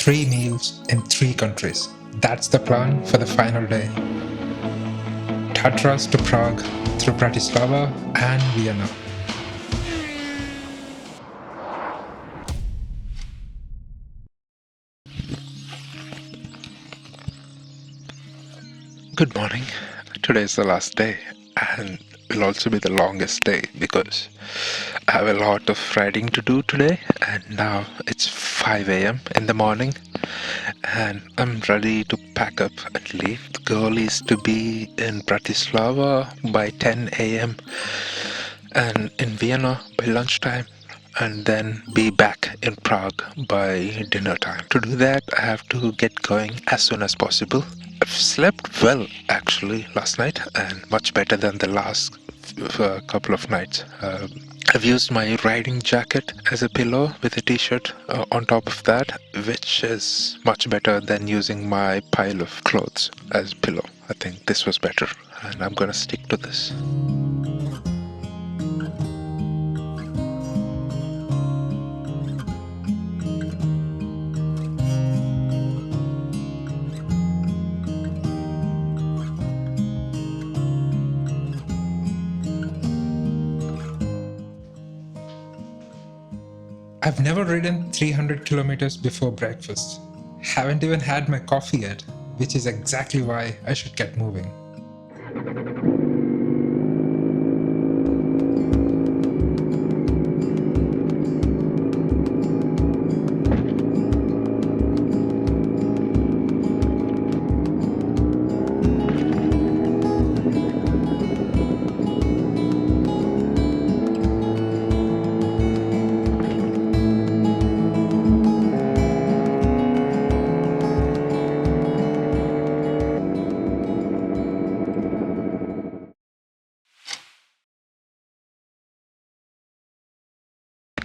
3 meals in 3 countries. That's the plan for the final day. Tatras to Prague, through Bratislava and Vienna. Good morning. Today is the last day and will also be the longest day because I have a lot of riding to do today, and now it's 5 a.m. in the morning and I'm ready to pack up and leave. The goal is to be in Bratislava by 10 a.m. and in Vienna by lunchtime, and then be back in Prague by dinner time. To do that, I have to get going as soon as possible. I've slept well actually last night, and much better than the last couple of nights. I've used my riding jacket as a pillow with a t-shirt on top of that, which is much better than using my pile of clothes as pillow. I think this was better, and I'm gonna stick to this. I've never ridden 300 kilometers before breakfast. Haven't even had my coffee yet, which is exactly why I should get moving.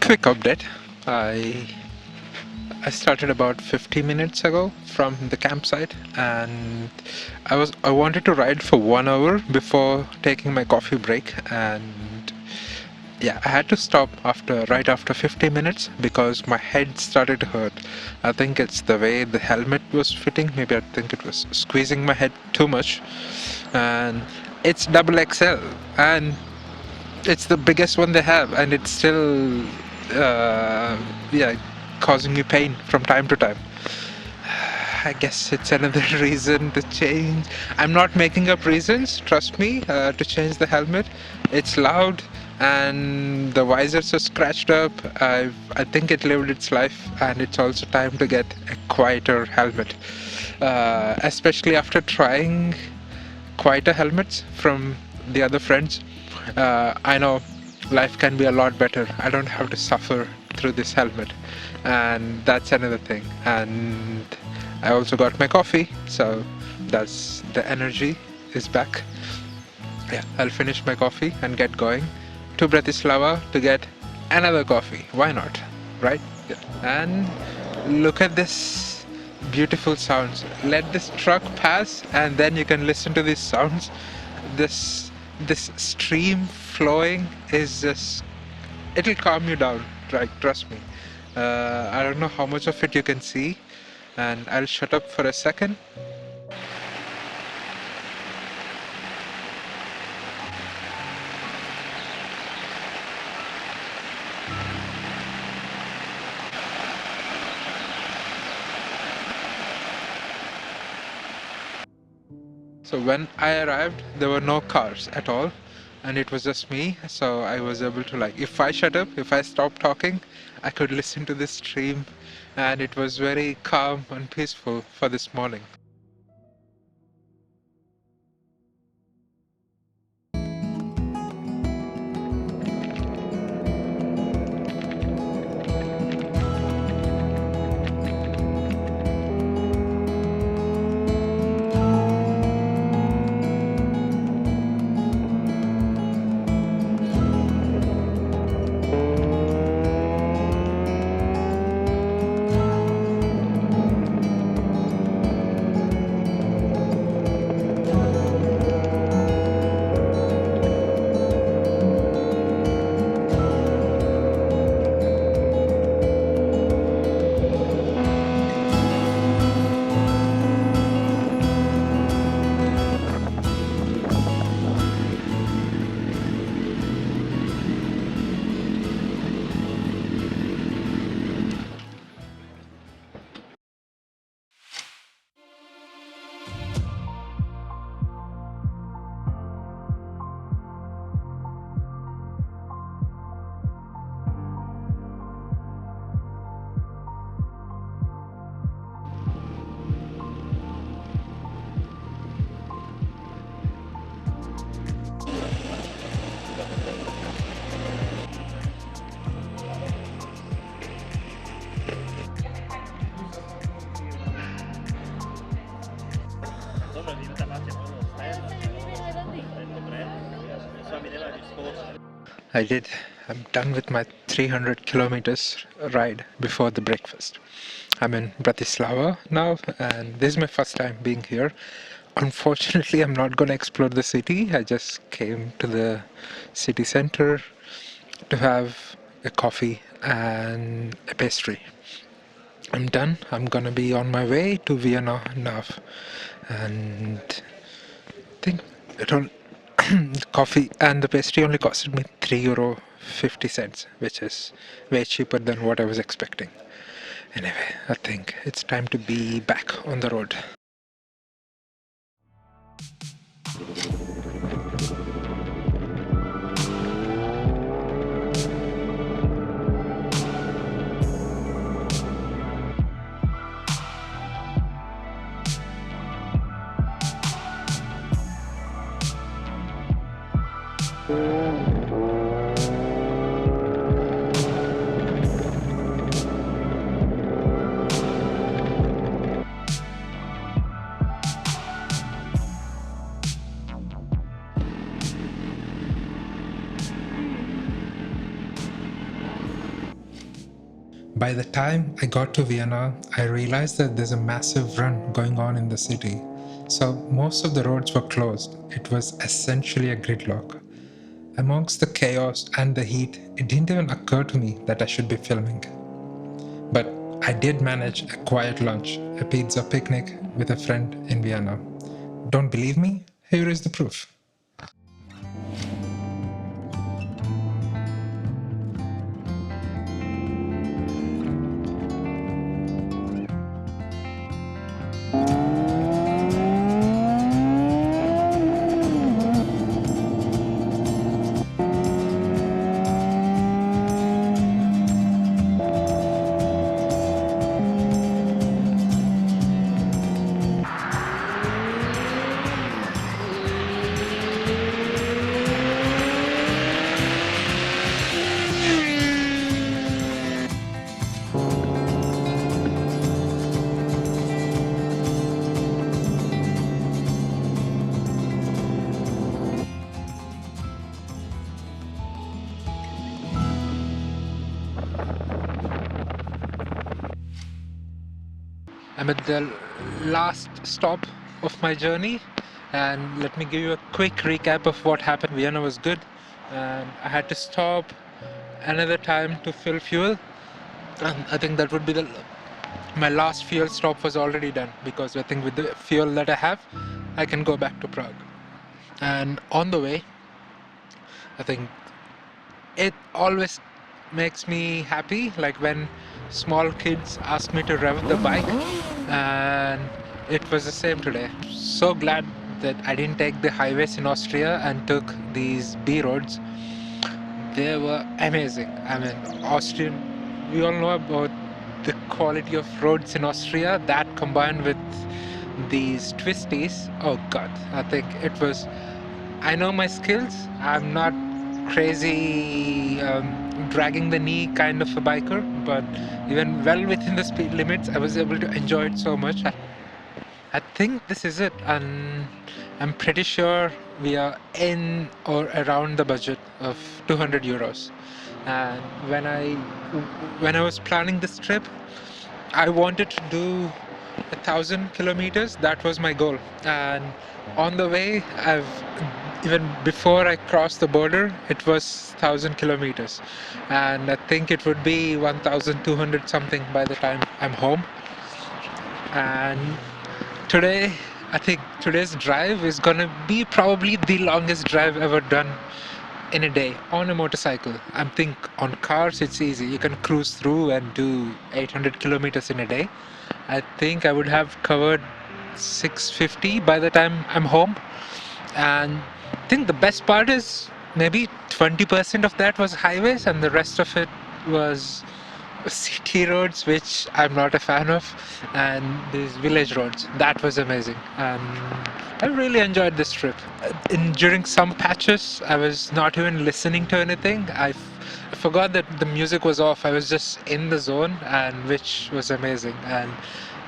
Quick update. I started about 50 minutes ago from the campsite, and I wanted to ride for 1 hour before taking my coffee break, and yeah, I had to stop right after 50 minutes because my head started to hurt. I think it's the way the helmet was fitting. Maybe I think it was squeezing my head too much, and it's double XL, and it's the biggest one they have, and it's still yeah, causing me pain from time to time. I guess it's another reason to change. I'm not making up reasons, trust me, to change the helmet. It's loud and the visors are scratched up. I think it lived its life, and it's also time to get a quieter helmet. Especially after trying quieter helmets from the other friends. I know life can be a lot better. I don't have to suffer through this helmet, and that's another thing. And I also got my coffee, so that's the energy is back. Yeah, I'll finish my coffee and get going to Bratislava to get another coffee. Why not, right? Yeah. And look at this beautiful sounds. Let this truck pass, and then you can listen to these sounds. This stream flowing is just, it'll calm you down, right? Trust me. I don't know how much of it you can see, and I'll shut up for a second. So when I arrived, there were no cars at all, and it was just me. So I was able to, like, if I shut up, if I stop talking, I could listen to this stream, and it was very calm and peaceful for this morning. I did. I'm done with my 300 kilometers ride before the breakfast. I'm in Bratislava now, and this is my first time being here. Unfortunately, I'm not going to explore the city. I just came to the city center to have a coffee and a pastry. I'm done. I'm going to be on my way to Vienna now. And I think it all the coffee and the pastry only costed me €3.50, which is way cheaper than what I was expecting. Anyway, I think it's time to be back on the road. By the time I got to Vienna, I realized that there's a massive run going on in the city. So most of the roads were closed. It was essentially a gridlock. Amongst the chaos and the heat, it didn't even occur to me that I should be filming. But I did manage a quiet lunch, a pizza picnic with a friend in Vienna. Don't believe me? Here is the proof. I'm at the last stop of my journey, and let me give you a quick recap of what happened. Vienna was good, and I had to stop another time to fill fuel, and I think that would be the my last fuel stop was already done, because I think with the fuel that I have, I can go back to Prague. And on the way, I think it always makes me happy, like when small kids ask me to rev the bike, and it was the same today. So glad that I didn't take the highways in Austria and took these B roads. They were amazing. I mean, Austrian, we all know about the quality of roads in Austria. That combined with these twisties, oh god, I think it was. I know my skills. I'm not crazy dragging the knee kind of a biker, but even well within the speed limits, I was able to enjoy it so much. I think this is it, and I'm pretty sure we are in or around the budget of €200. And when I was planning this trip, I wanted to do 1,000 kilometers. That was my goal, and on the way, even before I crossed the border, it was 1,000 kilometers, and I think it would be 1,200 something by the time I'm home. And today, I think today's drive is gonna be probably the longest drive ever done in a day on a motorcycle. I think on cars it's easy. You can cruise through and do 800 kilometers in a day. I think I would have covered 650 by the time I'm home. And I think the best part is maybe 20% of that was highways and the rest of it was city roads, which I'm not a fan of, and these village roads. That was amazing, and I really enjoyed this trip. During some patches, I was not even listening to anything. I forgot that the music was off. I was just in the zone, and which was amazing. And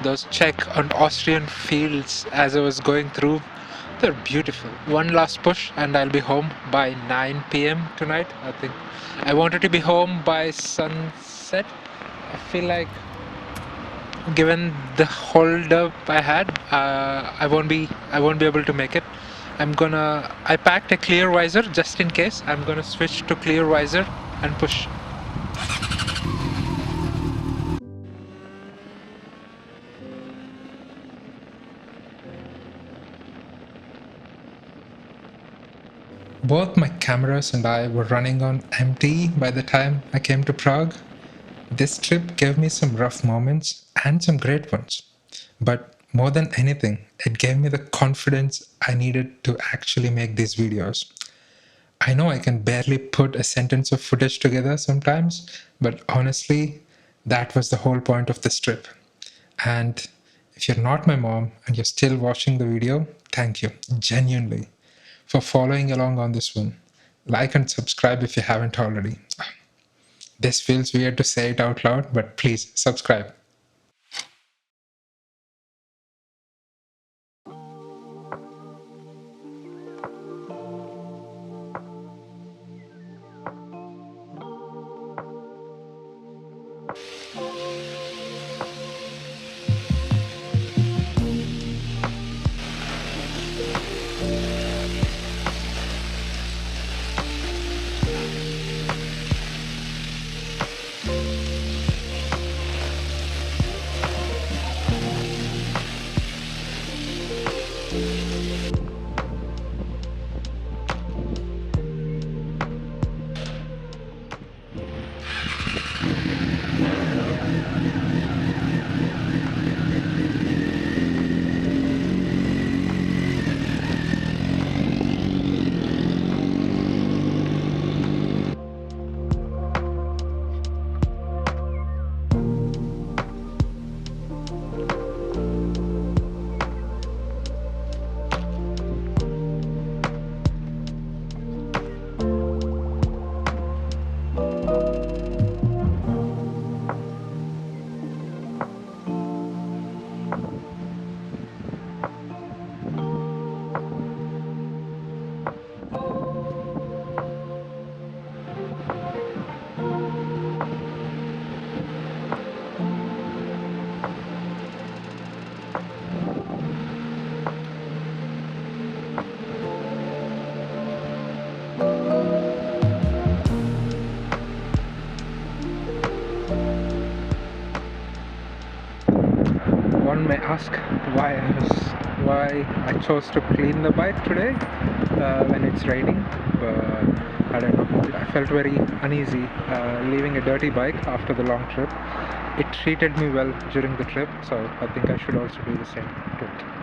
those Czech and Austrian fields as I was going through, they're beautiful. One last push and I'll be home by 9 p.m. tonight. I think I wanted to be home by sunset. I feel like, given the hold up I had, I won't be able to make it. I packed a clear visor just in case. I'm gonna switch to clear visor and push. Both my cameras and I were running on empty by the time I came to Prague. This trip gave me some rough moments and some great ones. But more than anything, it gave me the confidence I needed to actually make these videos. I know I can barely put a sentence of footage together sometimes, but honestly, that was the whole point of this trip. And if you're not my mom and you're still watching the video, thank you, genuinely, for following along on this one. Like and subscribe if you haven't already. This feels weird to say it out loud, but please subscribe. One may ask why I chose to clean the bike today when it's raining, but I don't know. I felt very uneasy leaving a dirty bike after the long trip. It treated me well during the trip, so I think I should also do the same to it.